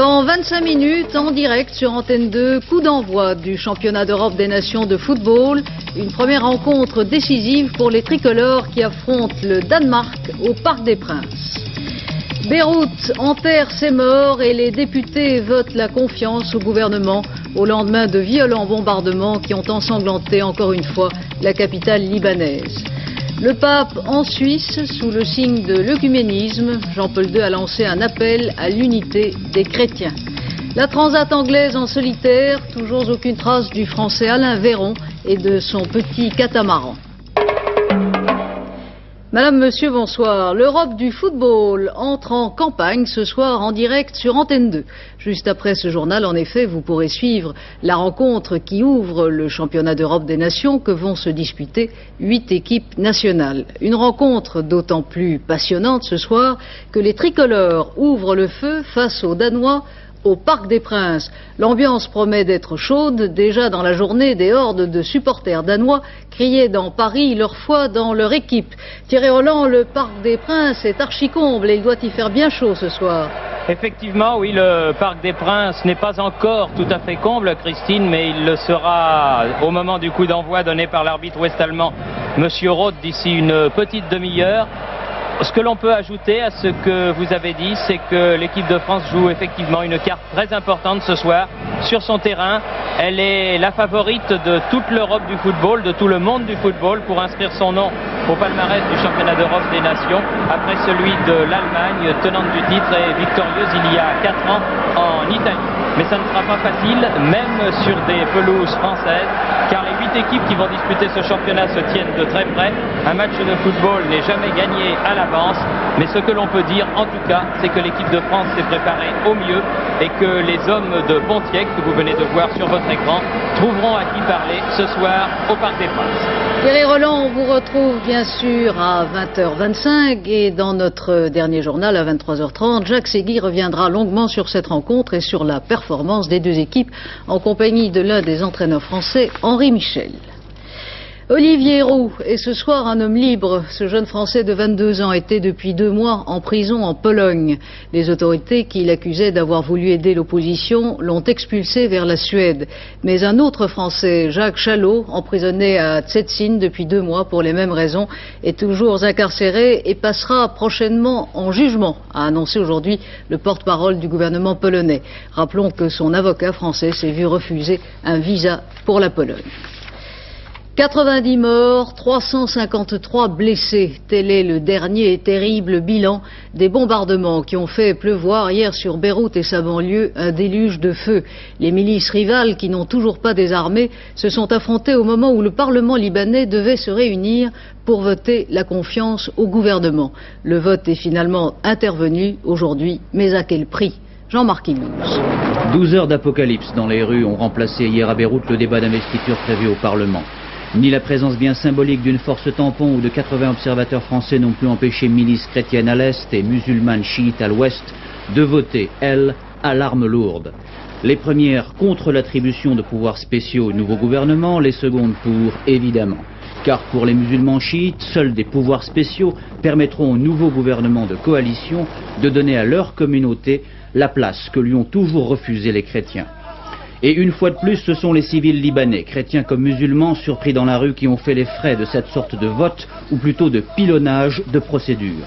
Dans 25 minutes, en direct sur Antenne 2, coup d'envoi du championnat d'Europe des nations de football. Une première rencontre décisive pour les tricolores qui affrontent le Danemark au Parc des Princes. Beyrouth enterre ses morts et les députés votent la confiance au gouvernement au lendemain de violents bombardements qui ont ensanglanté encore une fois la capitale libanaise. Le pape en Suisse, sous le signe de l'œcuménisme, Jean-Paul II a lancé un appel à l'unité des chrétiens. La transat anglaise en solitaire, toujours aucune trace du français Alain Véron et de son petit catamaran. Madame, monsieur, bonsoir. L'Europe du football entre en campagne ce soir en direct sur Antenne 2. Juste après ce journal, en effet, vous pourrez suivre la rencontre qui ouvre le championnat d'Europe des nations que vont se disputer 8 équipes nationales. Une rencontre d'autant plus passionnante ce soir que les tricolores ouvrent le feu face aux Danois au Parc des Princes. L'ambiance promet d'être chaude. Déjà dans la journée, des hordes de supporters danois criaient dans Paris leur foi dans leur équipe. Thierry Roland, le Parc des Princes est archi-comble et il doit y faire bien chaud ce soir. Effectivement, oui, le Parc des Princes n'est pas encore tout à fait comble, Christine, mais il le sera au moment du coup d'envoi donné par l'arbitre ouest-allemand, Monsieur Roth, d'ici une petite demi-heure. Ce que l'on peut ajouter à ce que vous avez dit, c'est que l'équipe de France joue effectivement une carte très importante ce soir sur son terrain. Elle est la favorite de toute l'Europe du football, de tout le monde du football, pour inscrire son nom au palmarès du championnat d'Europe des nations, après celui de l'Allemagne, tenante du titre et victorieuse il y a 4 ans en Italie. Mais ça ne sera pas facile, même sur des pelouses françaises, car les 8 équipes qui vont disputer ce championnat se tiennent de très près. Un match de football n'est jamais gagné à l'avance, mais ce que l'on peut dire en tout cas, c'est que l'équipe de France s'est préparée au mieux et que les hommes de Pontiac, que vous venez de voir sur votre écran, trouveront à qui parler ce soir au Parc des Princes. Thierry Roland, on vous retrouve bien sûr à 20h25 et dans notre dernier journal à 23h30, Jacques Segui reviendra longuement sur cette rencontre et sur la performance des deux équipes en compagnie de l'un des entraîneurs français, Henri Michel. Olivier Roux est ce soir un homme libre. Ce jeune Français de 22 ans était depuis 2 mois en prison en Pologne. Les autorités qui l'accusaient d'avoir voulu aider l'opposition l'ont expulsé vers la Suède. Mais un autre Français, Jacques Chalot, emprisonné à Szczecin depuis 2 mois pour les mêmes raisons, est toujours incarcéré et passera prochainement en jugement, a annoncé aujourd'hui le porte-parole du gouvernement polonais. Rappelons que son avocat français s'est vu refuser un visa pour la Pologne. 90 morts, 353 blessés. Tel est le dernier et terrible bilan des bombardements qui ont fait pleuvoir hier sur Beyrouth et sa banlieue un déluge de feu. Les milices rivales, qui n'ont toujours pas désarmé, se sont affrontées au moment où le Parlement libanais devait se réunir pour voter la confiance au gouvernement. Le vote est finalement intervenu aujourd'hui, mais à quel prix ? Jean-Marc Hinouz. 12 heures d'apocalypse dans les rues ont remplacé hier à Beyrouth le débat d'investiture prévu au Parlement. Ni la présence bien symbolique d'une force tampon ou de 80 observateurs français n'ont pu empêcher milices chrétiennes à l'est et musulmanes chiites à l'ouest de voter, elles, à l'arme lourde. Les premières contre l'attribution de pouvoirs spéciaux au nouveau gouvernement, les secondes pour, évidemment. Car pour les musulmans chiites, seuls des pouvoirs spéciaux permettront au nouveau gouvernement de coalition de donner à leur communauté la place que lui ont toujours refusé les chrétiens. Et une fois de plus, ce sont les civils libanais, chrétiens comme musulmans, surpris dans la rue, qui ont fait les frais de cette sorte de vote, ou plutôt de pilonnage de procédure.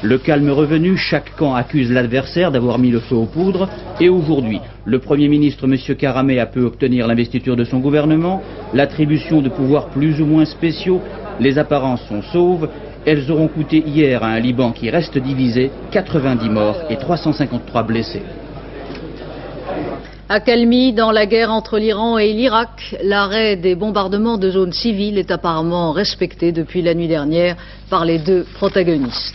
Le calme revenu, chaque camp accuse l'adversaire d'avoir mis le feu aux poudres, et aujourd'hui, le Premier ministre M. Karameh a pu obtenir l'investiture de son gouvernement, l'attribution de pouvoirs plus ou moins spéciaux, les apparences sont sauves, elles auront coûté hier à un Liban qui reste divisé 90 morts et 353 blessés. Accalmie dans la guerre entre l'Iran et l'Irak, l'arrêt des bombardements de zones civiles est apparemment respecté depuis la nuit dernière par les deux protagonistes.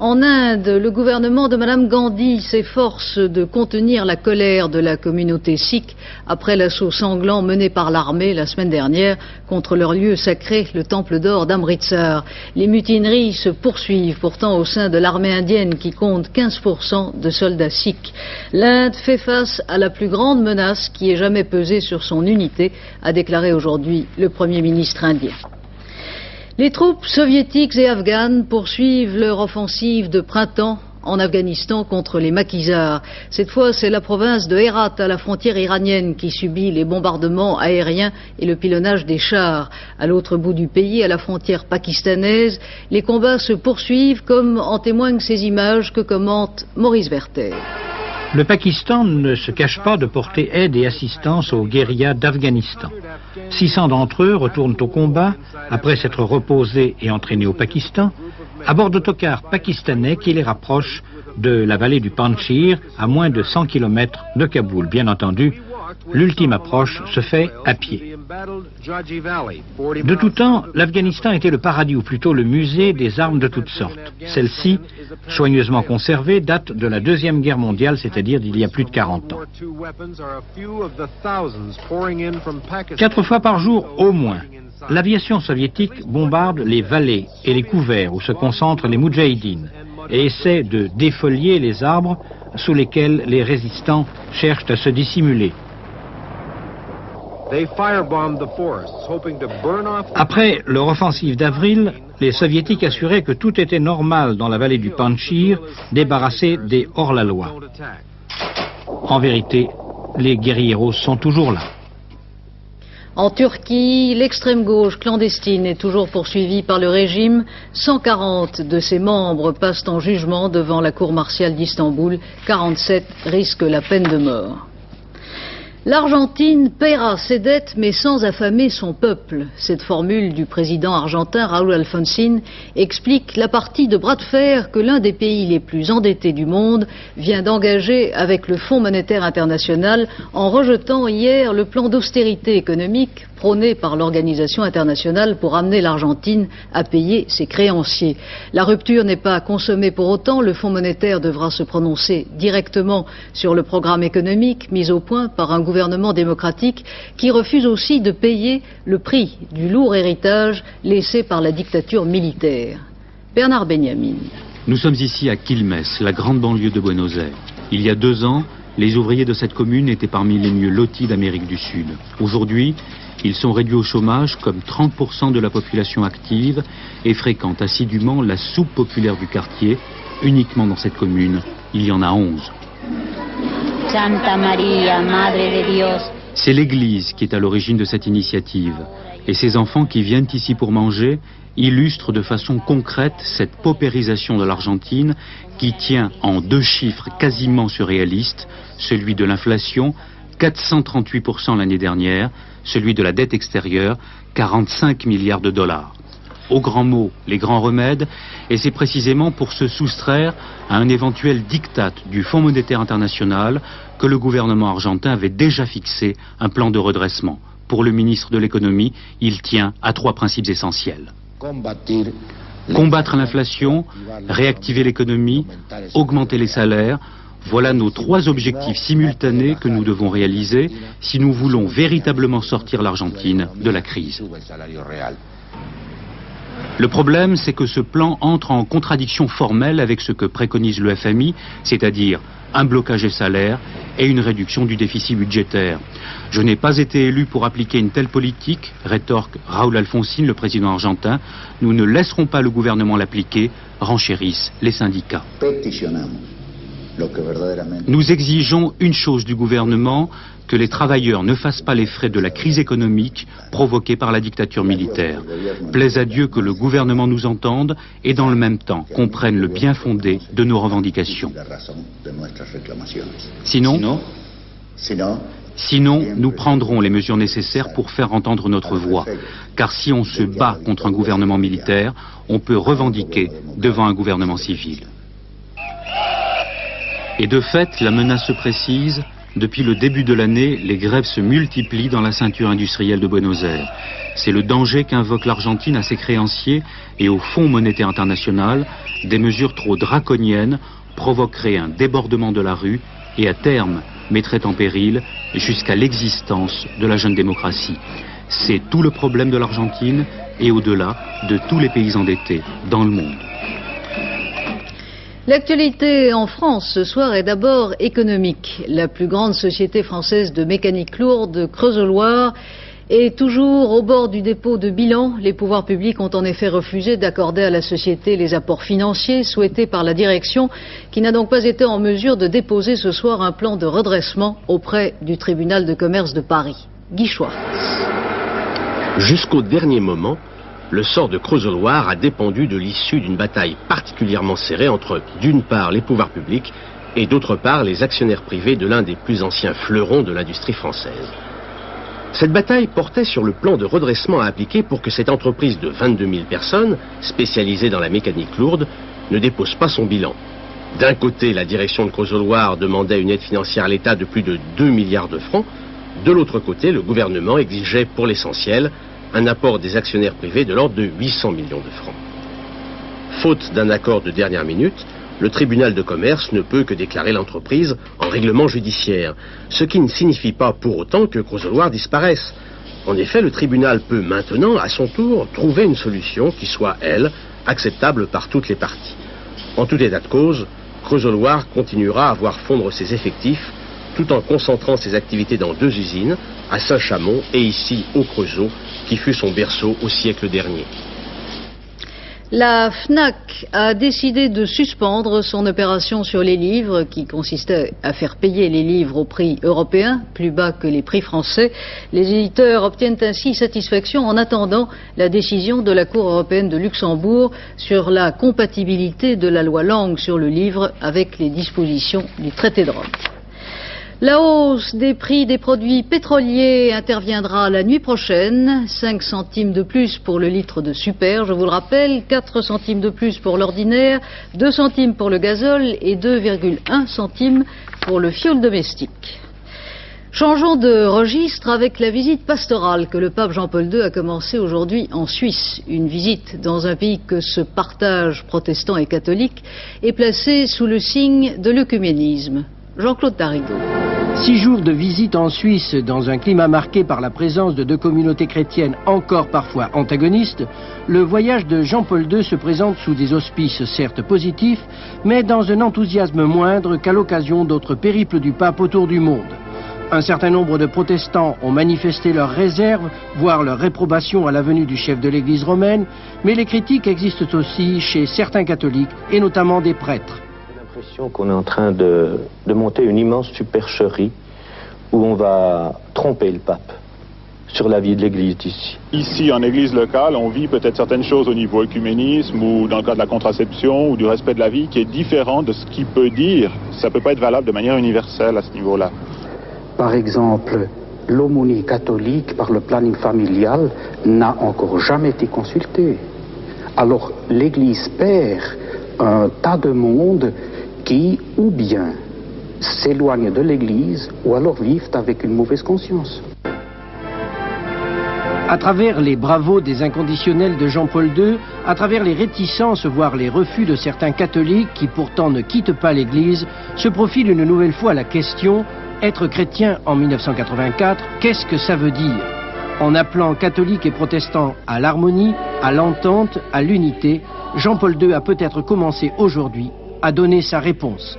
En Inde, le gouvernement de Mme Gandhi s'efforce de contenir la colère de la communauté sikh après l'assaut sanglant mené par l'armée la semaine dernière contre leur lieu sacré, le temple d'or d'Amritsar. Les mutineries se poursuivent pourtant au sein de l'armée indienne qui compte 15% de soldats sikhs. L'Inde fait face à la plus grande menace qui ait jamais pesé sur son unité, a déclaré aujourd'hui le Premier ministre indien. Les troupes soviétiques et afghanes poursuivent leur offensive de printemps en Afghanistan contre les maquisards. Cette fois, c'est la province de Herat, à la frontière iranienne, qui subit les bombardements aériens et le pilonnage des chars. À l'autre bout du pays, à la frontière pakistanaise, les combats se poursuivent, comme en témoignent ces images que commente Maurice Werther. Le Pakistan ne se cache pas de porter aide et assistance aux guérillas d'Afghanistan. 600 d'entre eux retournent au combat après s'être reposés et entraînés au Pakistan à bord d'autocars pakistanais qui les rapprochent de la vallée du Panjshir à moins de 100 km de Kaboul. Bien entendu, l'ultime approche se fait à pied. De tout temps, l'Afghanistan était le paradis, ou plutôt le musée des armes de toutes sortes. Celles-ci, soigneusement conservées, datent de la Deuxième Guerre mondiale, c'est-à-dire d'il y a plus de 40 ans. 4 fois par jour au moins, l'aviation soviétique bombarde les vallées et les couverts où se concentrent les moudjahidines et essaie de défolier les arbres sous lesquels les résistants cherchent à se dissimuler. Après leur offensive d'avril, les soviétiques assuraient que tout était normal dans la vallée du Panjshir, débarrassée des hors-la-loi. En vérité, les guérilleros sont toujours là. En Turquie, l'extrême gauche clandestine est toujours poursuivie par le régime. 140 de ses membres passent en jugement devant la cour martiale d'Istanbul. 47 risquent la peine de mort. L'Argentine paiera ses dettes mais sans affamer son peuple. Cette formule du président argentin Raúl Alfonsín explique la partie de bras de fer que l'un des pays les plus endettés du monde vient d'engager avec le Fonds monétaire international en rejetant hier le plan d'austérité économique prôné par l'organisation internationale pour amener l'Argentine à payer ses créanciers. La rupture n'est pas consommée pour autant. Le Fonds monétaire devra se prononcer directement sur le programme économique mis au point par un gouvernement démocratique qui refuse aussi de payer le prix du lourd héritage laissé par la dictature militaire. Bernard Benjamin. Nous sommes ici à Quilmes, la grande banlieue de Buenos Aires. Il y a 2 ans, les ouvriers de cette commune étaient parmi les mieux lotis d'Amérique du Sud. Aujourd'hui, ils sont réduits au chômage comme 30% de la population active et fréquentent assidûment la soupe populaire du quartier. Uniquement dans cette commune, il y en a 11. Santa Maria, Madre de Dios. C'est l'Église qui est à l'origine de cette initiative. Et ces enfants qui viennent ici pour manger illustrent de façon concrète cette paupérisation de l'Argentine qui tient en 2 chiffres quasiment surréalistes, celui de l'inflation, 438% l'année dernière, celui de la dette extérieure, 45 milliards de dollars. Aux grands mots, les grands remèdes, et c'est précisément pour se soustraire à un éventuel diktat du Fonds monétaire international que le gouvernement argentin avait déjà fixé un plan de redressement. Pour le ministre de l'économie, il tient à 3 principes essentiels. Combattre l'inflation, réactiver l'économie, augmenter les salaires. Voilà nos 3 objectifs simultanés que nous devons réaliser si nous voulons véritablement sortir l'Argentine de la crise. Le problème, c'est que ce plan entre en contradiction formelle avec ce que préconise le FMI, c'est-à-dire un blocage des salaires et une réduction du déficit budgétaire. Je n'ai pas été élu pour appliquer une telle politique, rétorque Raúl Alfonsín, le président argentin. Nous ne laisserons pas le gouvernement l'appliquer, renchérissent les syndicats. Nous exigeons une chose du gouvernement, que les travailleurs ne fassent pas les frais de la crise économique provoquée par la dictature militaire. Plaise à Dieu que le gouvernement nous entende et dans le même temps comprenne le bien fondé de nos revendications. Sinon, nous prendrons les mesures nécessaires pour faire entendre notre voix. Car si on se bat contre un gouvernement militaire, on peut revendiquer devant un gouvernement civil. Et de fait, la menace se précise. Depuis le début de l'année, les grèves se multiplient dans la ceinture industrielle de Buenos Aires. C'est le danger qu'invoque l'Argentine à ses créanciers et au Fonds monétaire international. Des mesures trop draconiennes provoqueraient un débordement de la rue et à terme mettraient en péril jusqu'à l'existence de la jeune démocratie. C'est tout le problème de l'Argentine et au-delà de tous les pays endettés dans le monde. L'actualité en France ce soir est d'abord économique. La plus grande société française de mécanique lourde, Creusot-Loire, Et toujours au bord du dépôt de bilan, les pouvoirs publics ont en effet refusé d'accorder à la société les apports financiers souhaités par la direction, qui n'a donc pas été en mesure de déposer ce soir un plan de redressement auprès du tribunal de commerce de Paris. Guy Schwartz. Jusqu'au dernier moment, le sort de Creusot-Loire a dépendu de l'issue d'une bataille particulièrement serrée entre, d'une part, les pouvoirs publics et d'autre part, les actionnaires privés de l'un des plus anciens fleurons de l'industrie française. Cette bataille portait sur le plan de redressement à appliquer pour que cette entreprise de 22 000 personnes, spécialisée dans la mécanique lourde, ne dépose pas son bilan. D'un côté, la direction de Creusot-Loire demandait une aide financière à l'État de plus de 2 milliards de francs. De l'autre côté, le gouvernement exigeait pour l'essentiel un apport des actionnaires privés de l'ordre de 800 millions de francs. Faute d'un accord de dernière minute, le tribunal de commerce ne peut que déclarer l'entreprise en règlement judiciaire, ce qui ne signifie pas pour autant que Creusot-Loire disparaisse. En effet, le tribunal peut maintenant, à son tour, trouver une solution qui soit, elle, acceptable par toutes les parties. En tout état de cause, Creusot-Loire continuera à voir fondre ses effectifs tout en concentrant ses activités dans 2 usines, à Saint-Chamond et ici au Creusot, qui fut son berceau au siècle dernier. La FNAC a décidé de suspendre son opération sur les livres qui consistait à faire payer les livres au prix européen, plus bas que les prix français. Les éditeurs obtiennent ainsi satisfaction en attendant la décision de la Cour européenne de Luxembourg sur la compatibilité de la loi Langue sur le livre avec les dispositions du traité de Rome. La hausse des prix des produits pétroliers interviendra la nuit prochaine. 5 centimes de plus pour le litre de super, je vous le rappelle, 4 centimes de plus pour l'ordinaire, 2 centimes pour le gazole et 2,1 centimes pour le fioul domestique. Changeons de registre avec la visite pastorale que le pape Jean-Paul II a commencé aujourd'hui en Suisse. Une visite dans un pays que ce partage protestant et catholique est placé sous le signe de l'œcuménisme. Jean-Claude Tarigo. 6 jours de visite en Suisse dans un climat marqué par la présence de 2 communautés chrétiennes encore parfois antagonistes, le voyage de Jean-Paul II se présente sous des auspices certes positifs, mais dans un enthousiasme moindre qu'à l'occasion d'autres périples du pape autour du monde. Un certain nombre de protestants ont manifesté leurs réserves, voire leur réprobation à la venue du chef de l'Église romaine, mais les critiques existent aussi chez certains catholiques et notamment des prêtres. J'ai l'impression qu'on est en train de monter une immense supercherie où on va tromper le pape sur la vie de l'Église d'ici. Ici, en Église locale, on vit peut-être certaines choses au niveau œcuménisme ou dans le cas de la contraception ou du respect de la vie qui est différent de ce qu'il peut dire. Ça ne peut pas être valable de manière universelle à ce niveau-là. Par exemple, l'aumônerie catholique par le planning familial n'a encore jamais été consultée. Alors l'Église perd un tas de monde qui, ou bien, s'éloignent de l'Église, ou alors vivent avec une mauvaise conscience. À travers les bravos des inconditionnels de Jean-Paul II, à travers les réticences, voire les refus de certains catholiques qui pourtant ne quittent pas l'Église, se profile une nouvelle fois la question « Être chrétien en 1984, qu'est-ce que ça veut dire ?» En appelant catholiques et protestants à l'harmonie, à l'entente, à l'unité, Jean-Paul II a peut-être commencé aujourd'hui à donner sa réponse.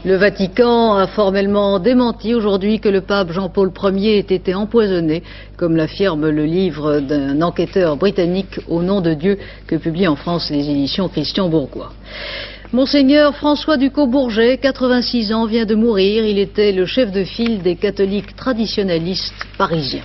Le Vatican a formellement démenti aujourd'hui que le pape Jean-Paul Ier ait été empoisonné, comme l'affirme le livre d'un enquêteur britannique Au nom de Dieu, que publie en France les éditions Christian Bourgois. Monseigneur François Ducos-Bourget, 86 ans, vient de mourir. Il était le chef de file des catholiques traditionnalistes parisiens.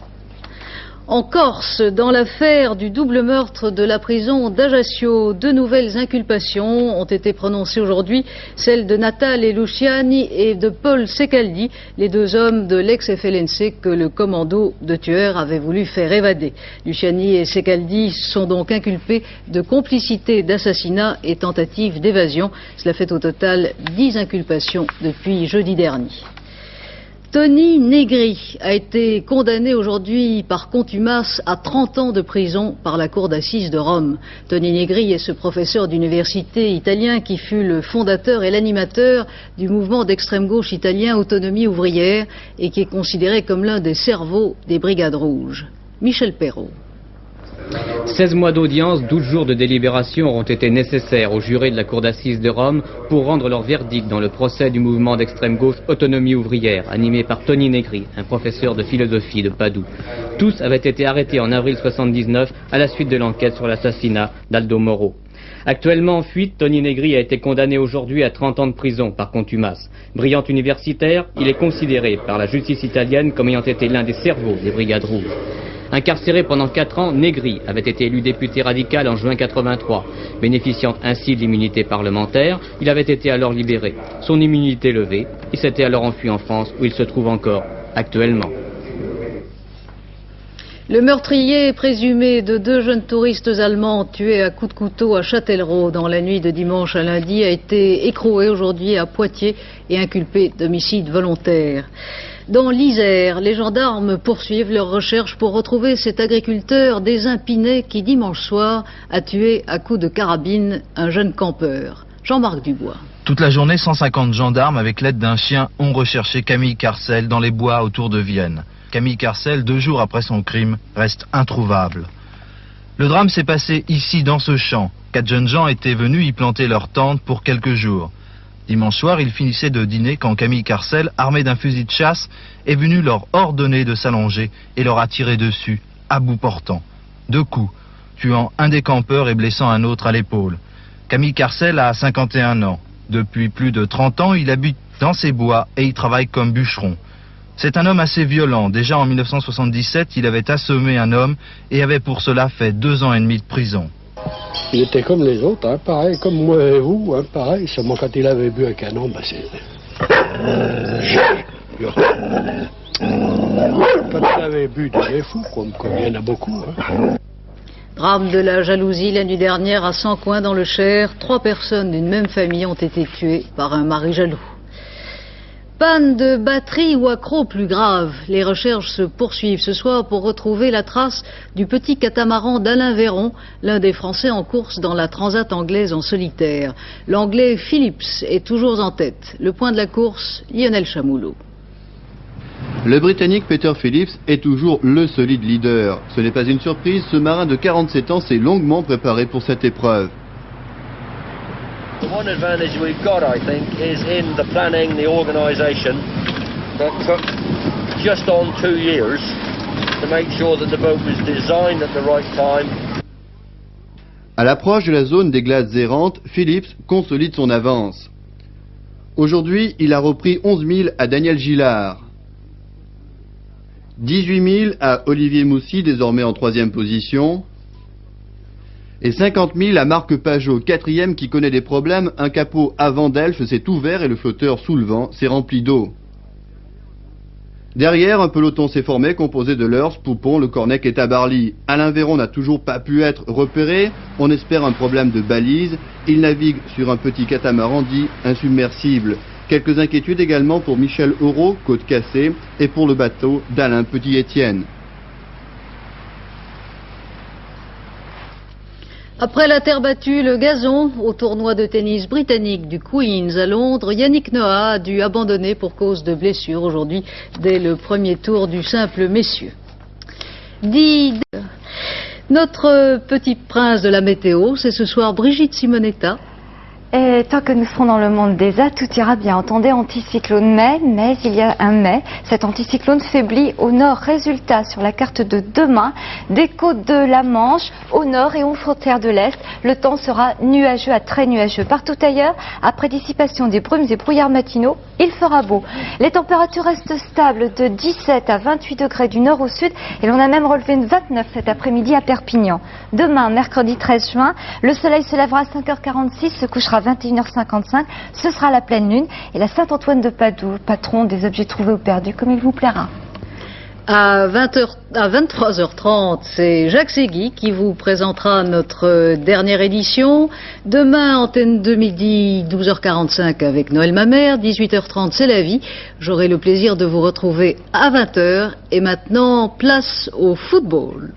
En Corse, dans l'affaire du double meurtre de la prison d'Ajaccio, 2 nouvelles inculpations ont été prononcées aujourd'hui, celles de Natale et Luciani et de Paul Secaldi, les 2 hommes de l'ex-FLNC que le commando de tueurs avait voulu faire évader. Luciani et Secaldi sont donc inculpés de complicité d'assassinat et tentative d'évasion. Cela fait au total 10 inculpations depuis jeudi dernier. Tony Negri a été condamné aujourd'hui par contumace à 30 ans de prison par la cour d'assises de Rome. Tony Negri est ce professeur d'université italien qui fut le fondateur et l'animateur du mouvement d'extrême gauche italien Autonomie ouvrière et qui est considéré comme l'un des cerveaux des Brigades rouges. Michel Perrault. 16 mois d'audience, 12 jours de délibération auront été nécessaires aux jurés de la Cour d'assises de Rome pour rendre leur verdict dans le procès du mouvement d'extrême gauche Autonomie ouvrière, animé par Tony Negri, un professeur de philosophie de Padoue. Tous avaient été arrêtés en avril 1979 à la suite de l'enquête sur l'assassinat d'Aldo Moro. Actuellement en fuite, Tony Negri a été condamné aujourd'hui à 30 ans de prison par contumace. Brillant universitaire, il est considéré par la justice italienne comme ayant été l'un des cerveaux des Brigades Rouges. Incarcéré pendant 4 ans, Negri avait été élu député radical en juin 1983. Bénéficiant ainsi de l'immunité parlementaire, il avait été alors libéré. Son immunité levée, il s'était alors enfui en France où il se trouve encore actuellement. Le meurtrier présumé de 2 jeunes touristes allemands tués à coups de couteau à Châtellerault dans la nuit de dimanche à lundi a été écroué aujourd'hui à Poitiers et inculpé d'homicide volontaire. Dans l'Isère, les gendarmes poursuivent leurs recherches pour retrouver cet agriculteur des Impinais qui dimanche soir a tué à coups de carabine un jeune campeur. Jean-Marc Dubois. Toute la journée, 150 gendarmes avec l'aide d'un chien ont recherché Camille Carcel dans les bois autour de Vienne. Camille Carcel, 2 jours après son crime, reste introuvable. Le drame s'est passé ici, dans ce champ. 4 jeunes gens étaient venus y planter leur tente pour quelques jours. Dimanche soir, ils finissaient de dîner quand Camille Carcel, armé d'un fusil de chasse, est venu leur ordonner de s'allonger et leur a tiré dessus, à bout portant. 2 coups, tuant un des campeurs et blessant un autre à l'épaule. Camille Carcel a 51 ans. Depuis plus de 30 ans, il habite dans ces bois et il travaille comme bûcheron. C'est un homme assez violent. Déjà en 1977, il avait assommé un homme et avait pour cela fait 2 ans et demi de prison. Il était comme les autres, hein, pareil, comme moi et vous, hein, pareil. Seulement quand il avait bu un canon, ben c'est... Quand il avait bu, il était fou, comme il y en a beaucoup. Hein. Drame de la jalousie la nuit dernière à Sancoin dans le Cher. 3 personnes d'une même famille ont été tuées par un mari jaloux. Panne de batterie ou accroc plus grave. Les recherches se poursuivent ce soir pour retrouver la trace du petit catamaran d'Alain Véron, l'un des Français en course dans la Transat anglaise en solitaire. L'Anglais Phillips est toujours en tête. Le point de la course, Lionel Chamoulot. Le Britannique Peter Phillips est toujours le solide leader. Ce n'est pas une surprise, ce marin de 47 ans s'est longuement préparé pour cette épreuve. The one advantage we've got, I think, is in the planning, the organisation, that took just on 2 years to make sure that the boat was designed at the right time. À l'approche de la zone des glaces errantes, Phillips consolide son avance. Aujourd'hui, il a repris 11 000 à Daniel Gillard, 18 000 à Olivier Moussy, désormais en 3e position, et 50 000 à Marc Pajot, 4e qui connaît des problèmes. Un capot avant d'Elf s'est ouvert et le flotteur sous le vent s'est rempli d'eau. Derrière, un peloton s'est formé composé de Leurs, Poupon, Le Cornec et Tabarly. Alain Véron n'a toujours pas pu être repéré. On espère un problème de balise. Il navigue sur un petit catamaran dit insubmersible. Quelques inquiétudes également pour Michel Aurault, côte cassée, et pour le bateau d'Alain Petit-Étienne. Après la terre battue, le gazon au tournoi de tennis britannique du Queen's à Londres, Yannick Noah a dû abandonner pour cause de blessure aujourd'hui dès le premier tour du simple messieurs. Notre petit prince de la météo, c'est ce soir Brigitte Simonetta. Et tant que nous serons dans le monde des A, tout ira bien. Entendez, anticyclone mais il y a un mais. Cet anticyclone faiblit au nord. Résultat, sur la carte de demain, des côtes de la Manche, au nord et aux frontières de l'Est, le temps sera nuageux à très nuageux. Partout ailleurs, après dissipation des brumes et brouillards matinaux, il fera beau. Les températures restent stables de 17 à 28 degrés du nord au sud et l'on a même relevé 29 cet après-midi à Perpignan. Demain, mercredi 13 juin, le soleil se lèvera à 5h46, se couchera à 21h55, ce sera la pleine lune et la Saint-Antoine de Padoue, patron des objets trouvés ou perdus, comme il vous plaira. À 23h30, c'est Jacques Ségui qui vous présentera notre dernière édition. Demain, antenne de midi, 12h45 avec Noël Mamère, 18h30, c'est la vie. J'aurai le plaisir de vous retrouver à 20h. Et maintenant, place au football.